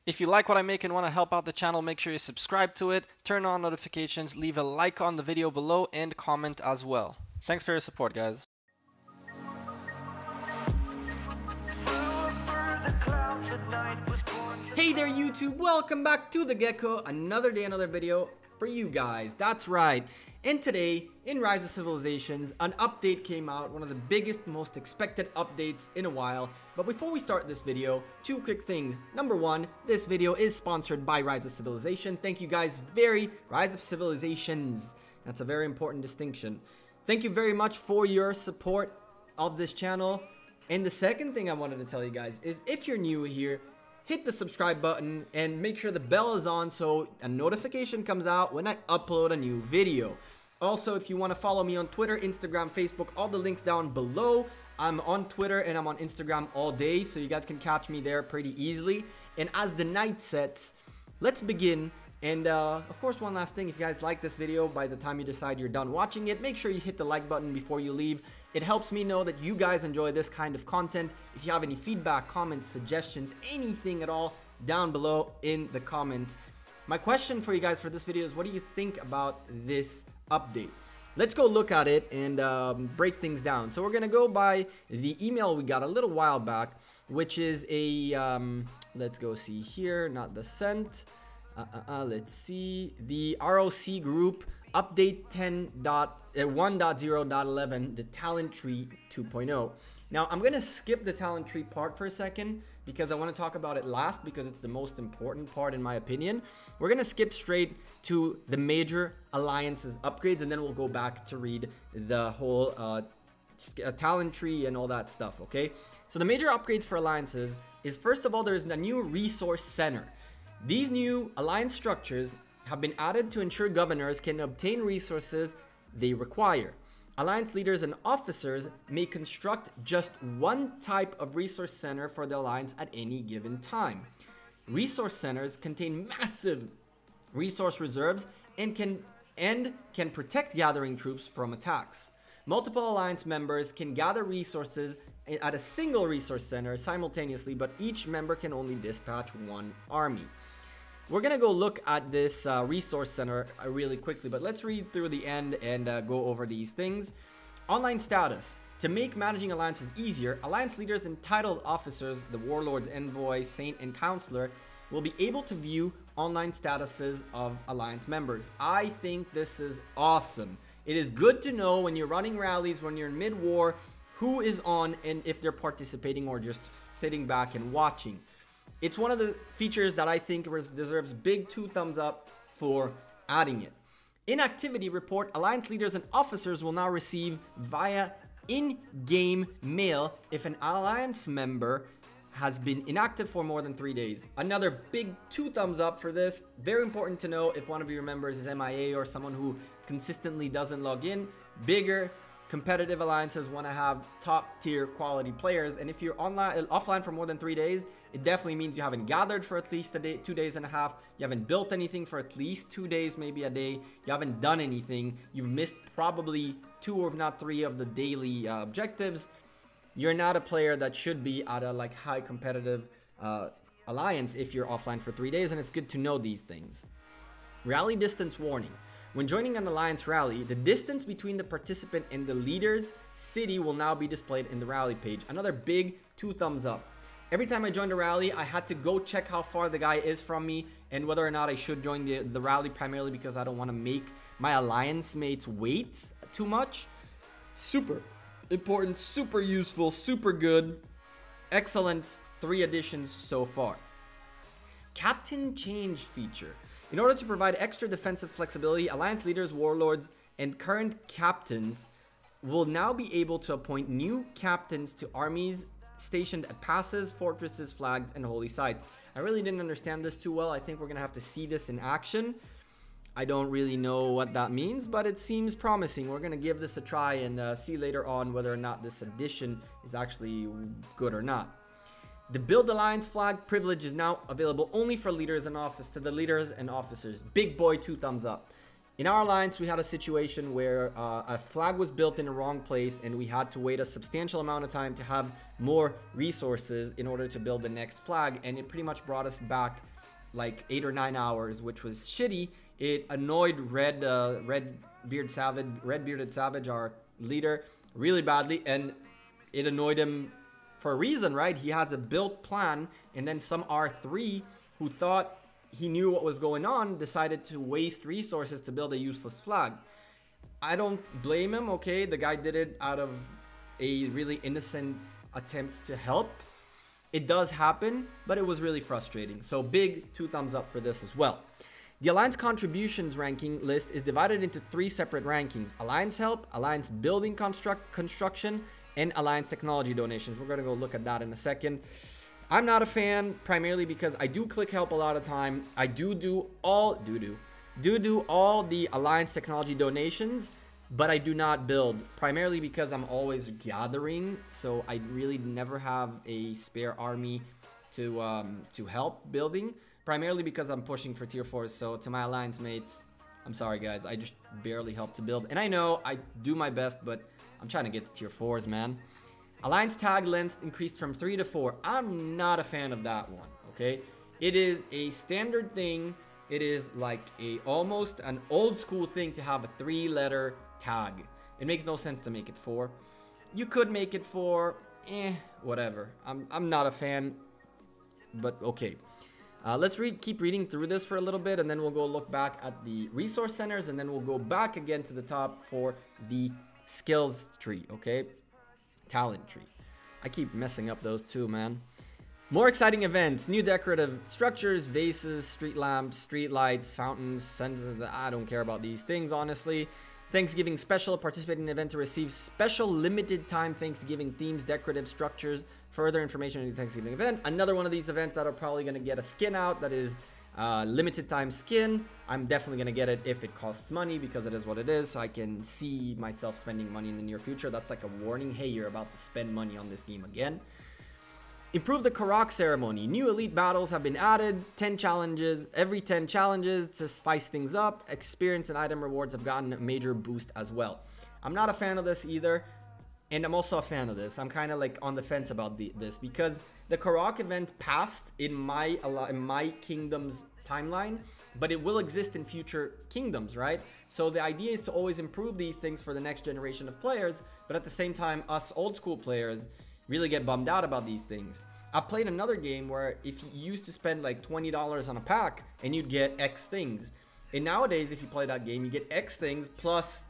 If you like what I make and want to help out the channel, make sure you subscribe to it, turn on notifications, leave a like on the video below, and comment as well. Thanks for your support, guys. Hey there YouTube, welcome back to the Gekko. Another day, another video for you guys. That's right. And today, in Rise of Civilizations, an update came out, one of the biggest, most expected updates in a while. But before we start this video, two quick things. Number one, this video is sponsored by Rise of Civilization. Thank you guys Rise of Civilizations. That's a very important distinction. Thank you very much for your support of this channel. And the second thing I wanted to tell you guys is if you're new here, hit the subscribe button and make sure the bell is on so a notification comes out when I upload a new video. Also, if you want to follow me on Twitter, Instagram, Facebook, all the links down below. I'm on Twitter and I'm on Instagram all day, so you guys can catch me there pretty easily. And as the night sets, let's begin. And of course, one last thing, if you guys like this video, by the time you decide you're done watching it, make sure you hit the like button before you leave. It helps me know that you guys enjoy this kind of content. If you have any feedback, comments, suggestions, anything at all, down below in the comments. My question for you guys for this video is, what do you think about this update? Let's go look at it and break things down. So we're gonna go by the email we got a little while back, which is a, let's go see here, not the sent. Let's see, the ROC group update 1.0.11, the talent tree 2.0. Now I'm gonna skip the talent tree part for a second because I want to talk about it last because it's the most important part in my opinion. We're gonna skip straight to the major alliances upgrades and then we'll go back to read the whole talent tree and all that stuff. Okay, so the major upgrades for alliances is, first of all, there's a new resource center. These new alliance structures have been added to ensure governors can obtain resources they require. Alliance leaders and officers may construct just one type of resource center for the alliance at any given time. Resource centers contain massive resource reserves and can protect gathering troops from attacks. Multiple alliance members can gather resources at a single resource center simultaneously, but each member can only dispatch one army. We're gonna go look at this resource center really quickly, but let's read through the end and go over these things. Online status. To make managing alliances easier, alliance leaders and titled officers, the warlords, envoy, saint, and counselor, will be able to view online statuses of alliance members. I think this is awesome. It is good to know when you're running rallies, when you're in mid-war, who is on and if they're participating or just sitting back and watching. It's one of the features that I think deserves big 2 thumbs up for adding it. Inactivity report. Alliance leaders and officers will now receive via in-game mail if an alliance member has been inactive for more than 3 days. Another big 2 thumbs up for this. Very important to know if one of your members is MIA or someone who consistently doesn't log in. Bigger competitive alliances want to have top tier quality players, and if you're offline for more than 3 days, it definitely means you haven't gathered for at least a day, 2 days and a half. You haven't built anything for at least 2 days, maybe a day. You haven't done anything. You've missed probably 2 or if not 3 of the daily objectives. You're not a player that should be at a high competitive alliance if you're offline for 3 days, and it's good to know these things. Rally distance warning. When joining an alliance rally, the distance between the participant and the leader's city will now be displayed in the rally page. Another big 2 thumbs up. Every time I joined a rally, I had to go check how far the guy is from me and whether or not I should join the rally, primarily because I don't want to make my alliance mates wait too much. Super important, super useful, super good. Excellent 3 additions so far. Captain change feature. In order to provide extra defensive flexibility, alliance leaders, warlords, and current captains will now be able to appoint new captains to armies stationed at passes, fortresses, flags, and holy sites. I really didn't understand this too well. I think we're gonna have to see this in action. I don't really know what that means, but it seems promising. We're gonna give this a try and see later on whether or not this addition is actually good or not. The Build Alliance flag privilege is now available only for leaders and officers. Big boy 2 thumbs up. In our alliance, we had a situation where a flag was built in the wrong place and we had to wait a substantial amount of time to have more resources in order to build the next flag, and it pretty much brought us back like 8 or 9 hours, which was shitty. It annoyed Redbearded Savage, our leader, really badly, and it annoyed him for a reason, right? He has a built plan, and then some R3 who thought he knew what was going on decided to waste resources to build a useless flag. I don't blame him, okay? The guy did it out of a really innocent attempt to help. It does happen, but it was really frustrating. So big 2 thumbs up for this as well. The Alliance contributions ranking list is divided into 3 separate rankings: Alliance help, Alliance building construction, and Alliance technology donations. We're going to go look at that in a second. I'm not a fan, primarily because I do click help a lot of time. I do all the Alliance technology donations, but I do not build, primarily because I'm always gathering, so I really never have a spare army to help building, primarily because I'm pushing for tier 4s. So to my Alliance mates, I'm sorry guys, I just barely help to build. And I know I do my best, but I'm trying to get to tier 4s, man. Alliance tag length increased from 3 to 4. I'm not a fan of that one, okay? It is a standard thing. It is like almost an old school thing to have a 3-letter tag. It makes no sense to make it 4. You could make it 4, whatever. I'm not a fan, but okay. Let's keep reading through this for a little bit, and then we'll go look back at the resource centers, and then we'll go back again to the top for the skills tree, okay? Talent tree. I keep messing up those two, man. More exciting events: new decorative structures, vases, street lamps, street lights, fountains, I don't care about these things, honestly. Thanksgiving special: participate in an event to receive special limited time Thanksgiving themes, decorative structures. Further information on the Thanksgiving event. Another one of these events that are probably going to get a skin out that is limited time skin. I'm definitely going to get it if it costs money, because it is what it is, so I can see myself spending money in the near future. That's like a warning: hey, you're about to spend money on this game again. Improve the Karak ceremony. New elite battles have been added. 10 challenges. Every 10 challenges to spice things up. Experience and item rewards have gotten a major boost as well. I'm not a fan of this either, and I'm also a fan of this. I'm kind of like on the fence about this, because the Karak event passed in my kingdom's timeline, but it will exist in future kingdoms, right? So the idea is to always improve these things for the next generation of players, but at the same time, us old school players really get bummed out about these things. I've played another game where if you used to spend like $20 on a pack and you'd get X things, and nowadays if you play that game, you get X things plus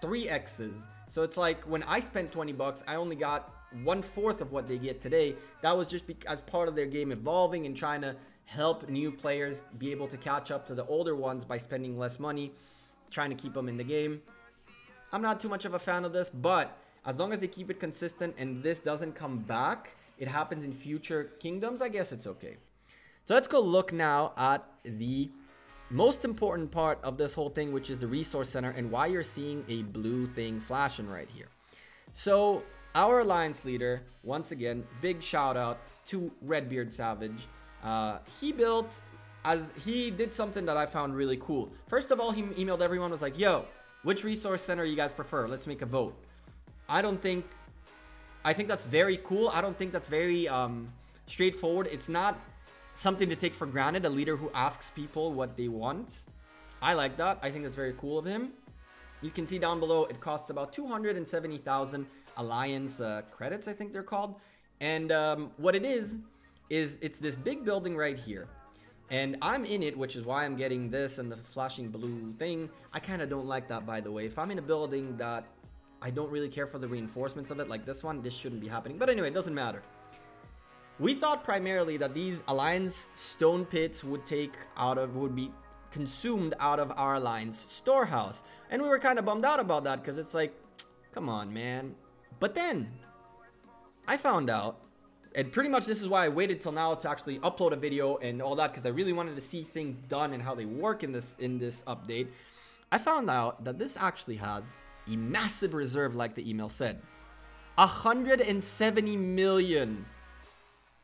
3 X's. So it's like when I spent 20 bucks, I only got 1/4 of what they get today. That was just as part of their game evolving and trying to help new players be able to catch up to the older ones by spending less money, trying to keep them in the game. I'm not too much of a fan of this, but as long as they keep it consistent and this doesn't come back, it happens in future kingdoms, I guess it's okay. So let's go look now at the most important part of this whole thing, which is the resource center, and why you're seeing a blue thing flashing right here. So our alliance leader, once again, big shout out to Redbeard Savage. He did something that I found really cool. First of all, he emailed everyone, was like, yo, which resource center you guys prefer? Let's make a vote. I think that's very cool. I don't think that's very straightforward. It's not something to take for granted, a leader who asks people what they want. I like that. I think that's very cool of him. You can see down below, it costs about 270,000 Alliance credits, I think they're called. And what it is it's this big building right here. And I'm in it, which is why I'm getting this and the flashing blue thing. I kind of don't like that, by the way. If I'm in a building that I don't really care for the reinforcements of it, like this one, this shouldn't be happening. But anyway, it doesn't matter. We thought primarily that these Alliance stone pits would be consumed out of our Alliance storehouse. And we were kind of bummed out about that, because it's like, come on, man. But then I found out, and pretty much this is why I waited till now to actually upload a video and all that, because I really wanted to see things done and how they work in this update. I found out that this actually has a massive reserve, like the email said. 170 million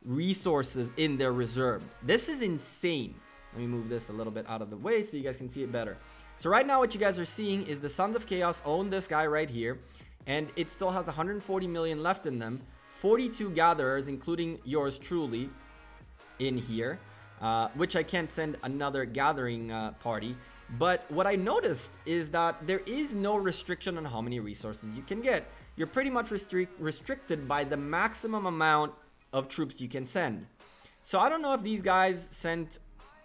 resources in their reserve. This is insane. Let me move this a little bit out of the way so you guys can see it better. So right now what you guys are seeing is the Sons of Chaos own this guy right here, and it still has 140 million left in them. 42 gatherers, including yours truly, in here, which I can't send another gathering party. But what I noticed is that there is no restriction on how many resources you can get. You're pretty much restricted by the maximum amount of troops you can send. So I don't know if these guys sent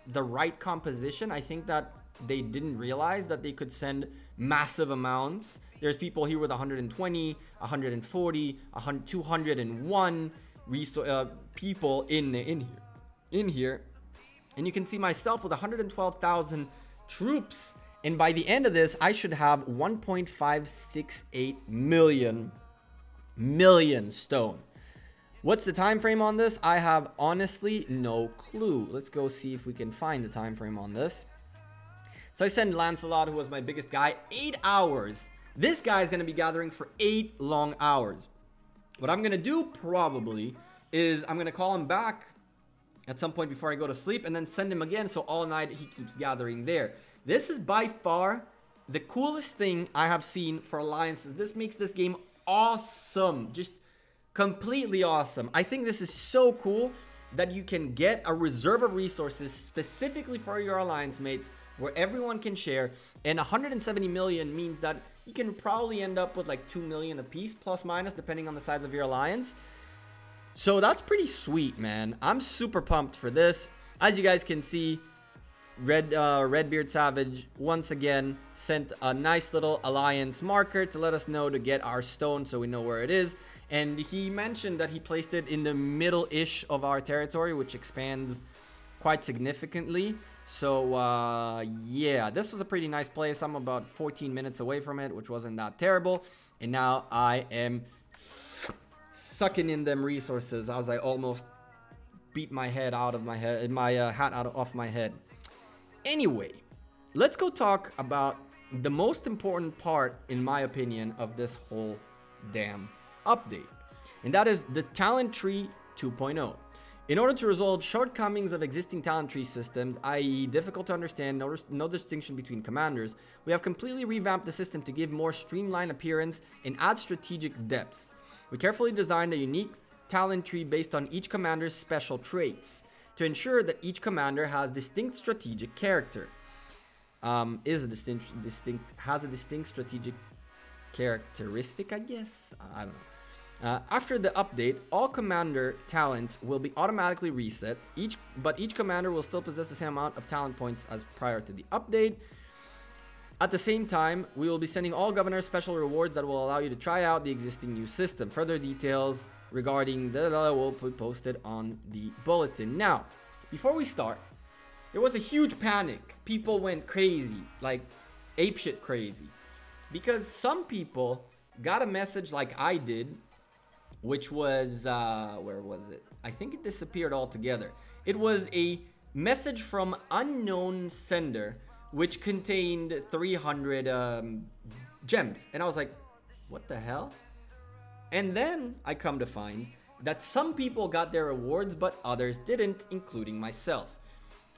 the right composition. I think that they didn't realize that they could send massive amounts. There's people here with 120, 140, 201 people in here. And you can see myself with 112,000 troops. And by the end of this, I should have 1.568 million stone. What's the time frame on this? I have honestly no clue. Let's go see if we can find the time frame on this. So I send Lancelot, who was my biggest guy, 8 hours. This guy is going to be gathering for 8 long hours. What I'm going to do probably is I'm going to call him back at some point before I go to sleep and then send him again so all night he keeps gathering there. This is by far the coolest thing I have seen for alliances. This makes this game awesome. Just completely awesome. I think this is so cool that you can get a reserve of resources specifically for your alliance mates where everyone can share. And 170 million means that you can probably end up with like 2 million apiece, plus minus, depending on the size of your alliance. So that's pretty sweet, man. I'm super pumped for this. As you guys can see, Redbeard Savage once again sent a nice little alliance marker to let us know to get our stone so we know where it is. And he mentioned that he placed it in the middle-ish of our territory, which expands quite significantly. So yeah, this was a pretty nice place. I'm about 14 minutes away from it, which wasn't that terrible. And now I am sucking in them resources as I almost beat my head out of my head, my hat out off my head. Anyway, let's go talk about the most important part, in my opinion, of this whole damn update. And that is the talent tree 2.0. In order to resolve shortcomings of existing talent tree systems, i.e. difficult to understand, no distinction between commanders, we have completely revamped the system to give more streamlined appearance and add strategic depth. We carefully designed a unique talent tree based on each commander's special traits to ensure that each commander has distinct strategic character. Has a distinct strategic characteristic, I guess? I don't know. After the update, all commander talents will be automatically reset, but each commander will still possess the same amount of talent points as prior to the update. At the same time, we will be sending all governors special rewards that will allow you to try out the existing new system. Further details regarding the will be posted on the bulletin. Now, before we start, there was a huge panic. People went crazy, like apeshit crazy, because some people got a message like I did, which was, where was it? I think it disappeared altogether. It was a message from unknown sender, which contained 300 gems. And I was like, what the hell? And then I come to find that some people got their rewards, but others didn't, including myself.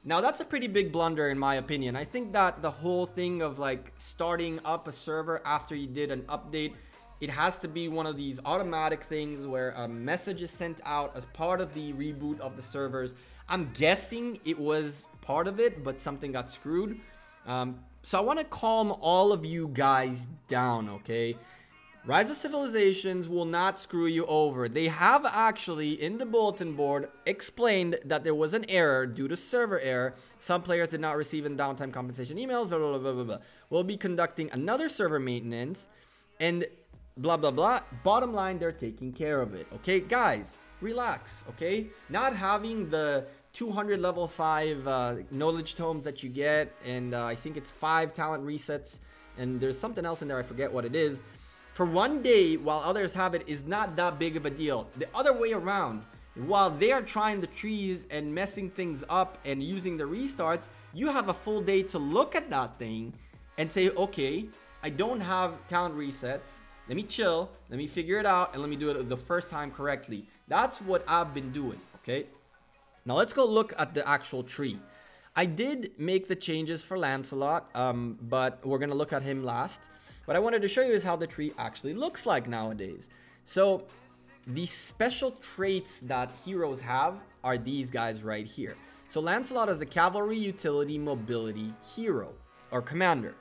Now, that's a pretty big blunder in my opinion. I think that the whole thing of like starting up a server after you did an update, it has to be one of these automatic things where a message is sent out as part of the reboot of the servers. I'm guessing it was part of it, but something got screwed. So I want to calm all of you guys down, okay? Rise of Civilizations will not screw you over. They have actually, in the bulletin board, explained that there was an error due to server error. Some players did not receive in downtime compensation emails, blah, blah, blah, blah, blah, blah. We'll be conducting another server maintenance, and blah, blah, blah. Bottom line, they're taking care of it, okay? Guys, relax, okay? Not having the 200 level 5 knowledge tomes that you get, and I think it's 5 talent resets, and there's something else in there, I forget what it is. For one day, while others have it, is not that big of a deal. The other way around, while they are trying the trees and messing things up and using the restarts, you have a full day to look at that thing and say, okay, I don't have talent resets. Let me chill, let me figure it out, and let me do it the first time correctly. That's what I've been doing, okay? Now let's go look at the actual tree. I did make the changes for Lancelot, but we're going to look at him last. What I wanted to show you is how the tree actually looks like nowadays. So the special traits that heroes have are these guys right here. So Lancelot is a cavalry utility mobility hero or commander.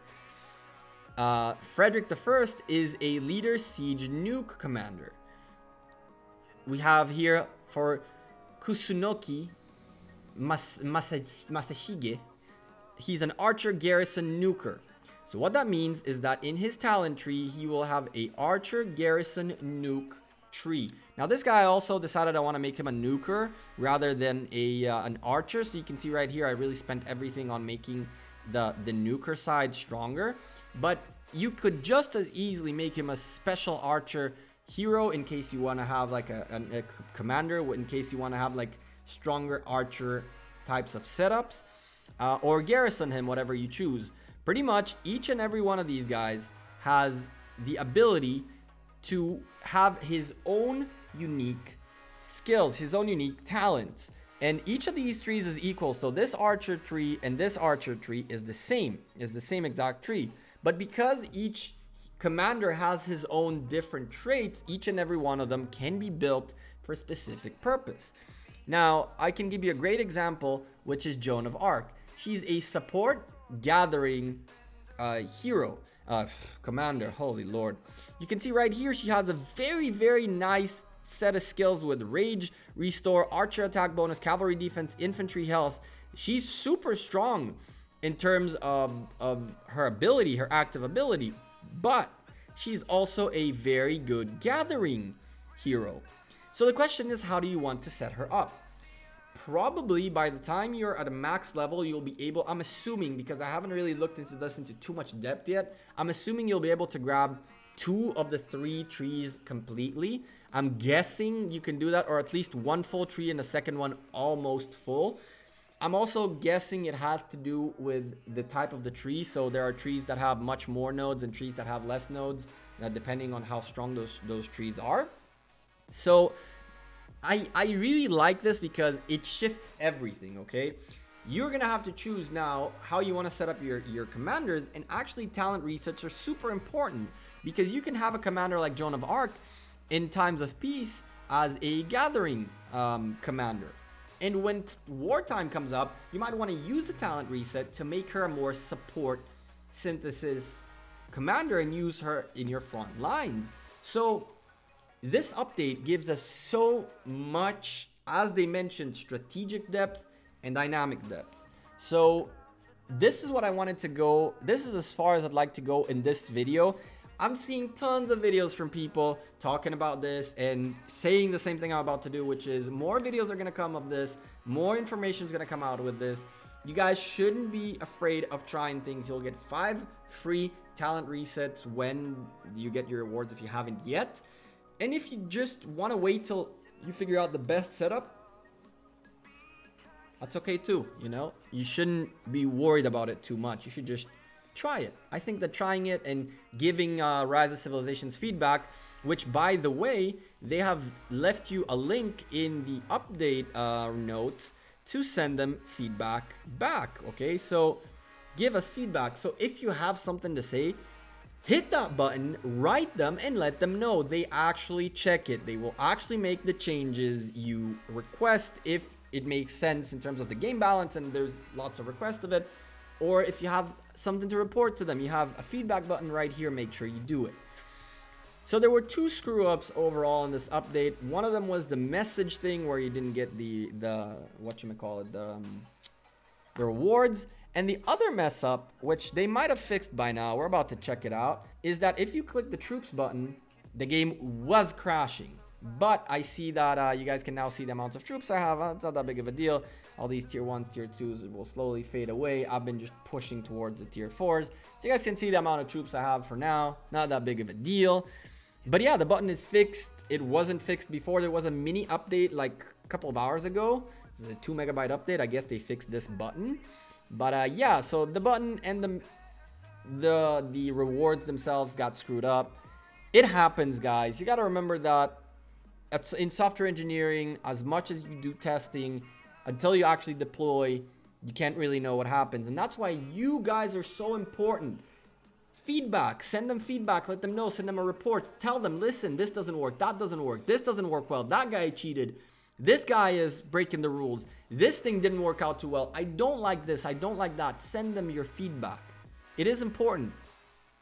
Frederick I is a leader siege nuke commander. We have here for Kusunoki Masashige, he's an archer garrison nuker. So what that means is that in his talent tree, he will have a archer garrison nuke tree. Now this guy also decided I want to make him a nuker rather than an archer. So you can see right here, I really spent everything on making the nuker side stronger. But you could just as easily make him a special archer hero in case you want to have like a commander, in case you want to have like stronger archer types of setups, or garrison him, whatever you choose. Pretty much each and every one of these guys has the ability to have his own unique skills, his own unique talents, and each of these trees is equal. So this archer tree and this archer tree is the same exact tree, but because each commander has his own different traits, each and every one of them can be built for a specific purpose. Now, I can give you a great example, which is Joan of Arc. She's a support gathering hero, commander, holy lord. You can see right here, she has a very, very nice set of skills with rage, restore, archer attack bonus, cavalry defense, infantry health. She's super strong in terms of her ability, her active ability, but she's also a very good gathering hero. So the question is, how do you want to set her up? Probably by the time you're at a max level, you'll be able, I'm assuming, because I haven't really looked into this into too much depth yet, I'm assuming you'll be able to grab 2 of the 3 trees completely. I'm guessing you can do that, or at least 1 full tree and the second one almost full. I'm also guessing it has to do with the type of the tree. So there are trees that have much more nodes and trees that have less nodes, depending on how strong those trees are. So I really like this because it shifts everything, okay? You're gonna have to choose now how you want to set up your commanders, and actually talent resets are super important because you can have a commander like Joan of Arc in times of peace as a gathering commander. And when wartime comes up, you might want to use a talent reset to make her a more support synthesis commander and use her in your front lines. So this update gives us so much, as they mentioned, strategic depth and dynamic depth. So this is what I wanted to go. This is as far as I'd like to go in this video. I'm seeing tons of videos from people talking about this and saying the same thing I'm about to do, which is more videos are going to come of this. More information is going to come out with this. You guys shouldn't be afraid of trying things. You'll get 5 free talent resets when you get your rewards if you haven't yet. And if you just want to wait till you figure out the best setup, that's okay too, you know? You shouldn't be worried about it too much. You should just try it. I think that trying it and giving Rise of Civilizations feedback, which by the way, they have left you a link in the update notes to send them feedback back, okay? So give us feedback. So if you have something to say, hit that button, write them, and let them know. They actually check it. They will actually make the changes you request if it makes sense in terms of the game balance and there's lots of requests of it. Or if you have something to report to them, you have a feedback button right here. Make sure you do it. So there were 2 screw-ups overall in this update. One of them was the message thing where you didn't get the whatchamacallit, the rewards. And the other mess up, which they might have fixed by now, we're about to check it out, is that if you click the troops button, the game was crashing. But I see that you guys can now see the amounts of troops I have. It's not that big of a deal. All these tier 1s, tier 2s will slowly fade away. I've been just pushing towards the tier 4s. So you guys can see the amount of troops I have for now. Not that big of a deal. But yeah, the button is fixed. It wasn't fixed before. There was a mini update like a couple of hours ago. This is a 2 megabyte update. I guess they fixed this button. But yeah, so the button and the rewards themselves got screwed up. It happens, guys. You got to remember that in software engineering, as much as you do testing, until you actually deploy, you can't really know what happens. And that's why you guys are so important. Feedback, send them feedback, let them know, send them a report, tell them, listen, this doesn't work, that doesn't work, this doesn't work well, that guy cheated, this guy is breaking the rules, this thing didn't work out too well, I don't like this, I don't like that. Send them your feedback. It is important.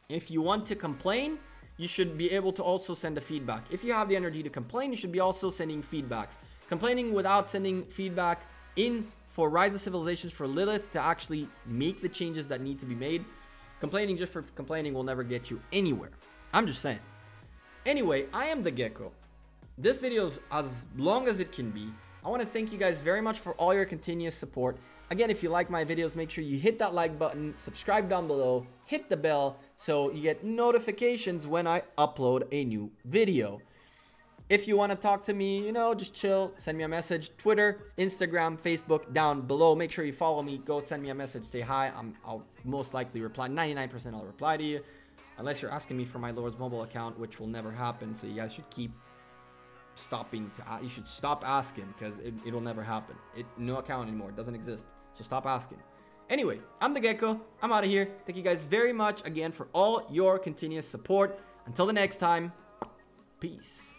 If you want to complain, you should be able to also send a feedback. If you have the energy to complain, you should be also sending feedbacks. Complaining without sending feedback in for Rise of Civilizations for Lilith to actually make the changes that need to be made. Complaining just for complaining will never get you anywhere. I'm just saying. Anyway, I am the Gekko. This video is as long as it can be. I want to thank you guys very much for all your continuous support. Again, if you like my videos, make sure you hit that like button, subscribe down below, hit the bell so you get notifications when I upload a new video. If you want to talk to me, you know, just chill, send me a message. Twitter, Instagram, Facebook, down below. Make sure you follow me. Go send me a message. Say hi. I'll most likely reply. 99% I'll reply to you. Unless you're asking me for my Lord's mobile account, which will never happen. So you guys should keep stopping to... You should stop asking because it'll never happen. No account anymore. It doesn't exist. So stop asking. Anyway, I'm the Gekko. I'm out of here. Thank you guys very much again for all your continuous support. Until the next time, peace.